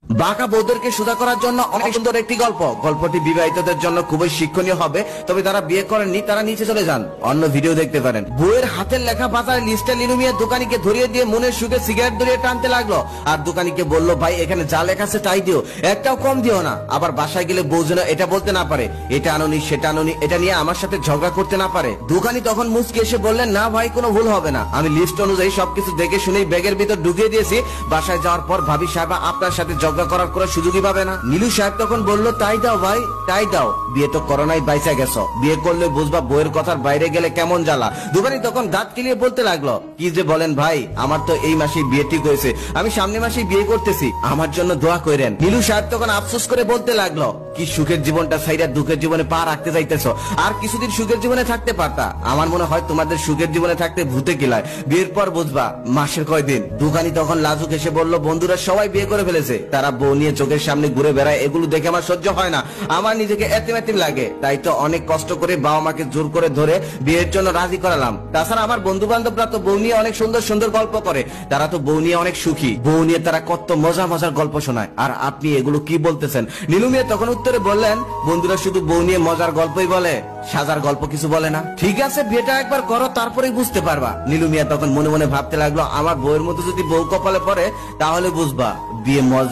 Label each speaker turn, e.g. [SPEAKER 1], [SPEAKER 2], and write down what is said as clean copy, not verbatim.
[SPEAKER 1] বাঁকা বউদেরকে সোজা করার জন্য অনেক সুন্দর একটি গল্প। গল্পটি বিবাহিতদের জন্য খুবই শিক্ষণীয় হবে, তবে তারা বিয়ে করেননি তারা নিচে চলে যান, অন্য ভিডিও দেখতে পারেন। বউয়ের হাতের লেখা বাজারে লিস্টে লিনু মিয়া দোকানিকে ধরিয়ে দিয়ে মনের সুখে সিগারেট ধরিয়ে টানতে লাগলো, আর দোকানিকে বলল, ভাই এখানে যা লেখা আছে তাই দিও, একটাও কম দিও না। আবার বাসায় গেলে বউ যেন এটা বলতে না পারে, এটা আনুনি সেটা আনুনি, এটা নিয়ে আমার সাথে ঝগড়া করতে না পারে। দোকানি তখন মুচকে এসে বললেন, না ভাই কোনো ভুল হবে না, আমি লিস্ট অনুযায়ী সবকিছু দেখে শুনেই ব্যাগের ভিতর ঢুকিয়ে দিয়েছি। বাসায় যাওয়ার পর ভাবি সাহেব আপনার সাথে ঝগড়া করার কোনো সুযোগই পাবে না। নীলু সাহেব তখন বলল, তাই দাও ভাই তাই দাও, বিয়ে তো করোনায় বাইসা গেছো, বিয়ে করলে বুঝবা বইয়ের কথার বাইরে গেলে কেমন জ্বালা। দোকানি তখন দাঁত কিলিয়ে বলতে লাগলো, কি যে বলেন ভাই, আমার তো এই মাসেই বিয়ে ঠিক হয়েছে, আমি সামনে মাসেই বিয়ে করতেছি, আমার জন্য দোয়া করেন। নীলু সাহেব তখন আফসোস করে বলতে লাগলো, কি সুখের জীবনটা সাইরা দুঃখের জীবনে পা রাখতে যাইতেছো, আর কিছুদিন সুখের জীবনে থাকতে পারতা। আমার মনে হয় তোমাদের সুখের জীবনে থাকতে ভূতে কিলায়, বিয়ের পর বুঝবা মাসের কয়দিন। দোকানি তখন লাজুক এসে বলল, বন্ধুরা সবাই বিয়ে করে ফেলেছে, তারা বউ নিয়ে চোখের সামনে ঘুরে বেড়ায়, এগুলো দেখে আমার সহ্য হয় না, আমার নিজেকে এতিম এতিম লাগে, তাই তো অনেক কষ্ট করে বাবা মাকে জোর করে ধরে বিয়ের জন্য রাজি করালাম। তাছাড়া আমার বন্ধু বান্ধবরা তো বউ নিয়ে অনেক সুন্দর সুন্দর গল্প করে, তারা তো বউ নিয়ে অনেক সুখী, বউ নিয়ে তারা কত মজা মজার গল্প শোনায়, আর আপনি এগুলো কি বলতেছেন। নীলু মিয়া তখন উত্তরে বললেন, বন্ধুরা শুধু বউ নিয়ে মজার গল্পই বলে, সাজার গল্প কিছু বলে না। ঠিক আছে বিয়েটা একবার করো তারপরেই বুঝতে পারবা। নীলু মিয়া তখন মনে মনে ভাবতে লাগলো, আমার বউয়ের মতো যদি বউ কপালে পড়ে তাহলে বুঝবা বিয়ে মজা।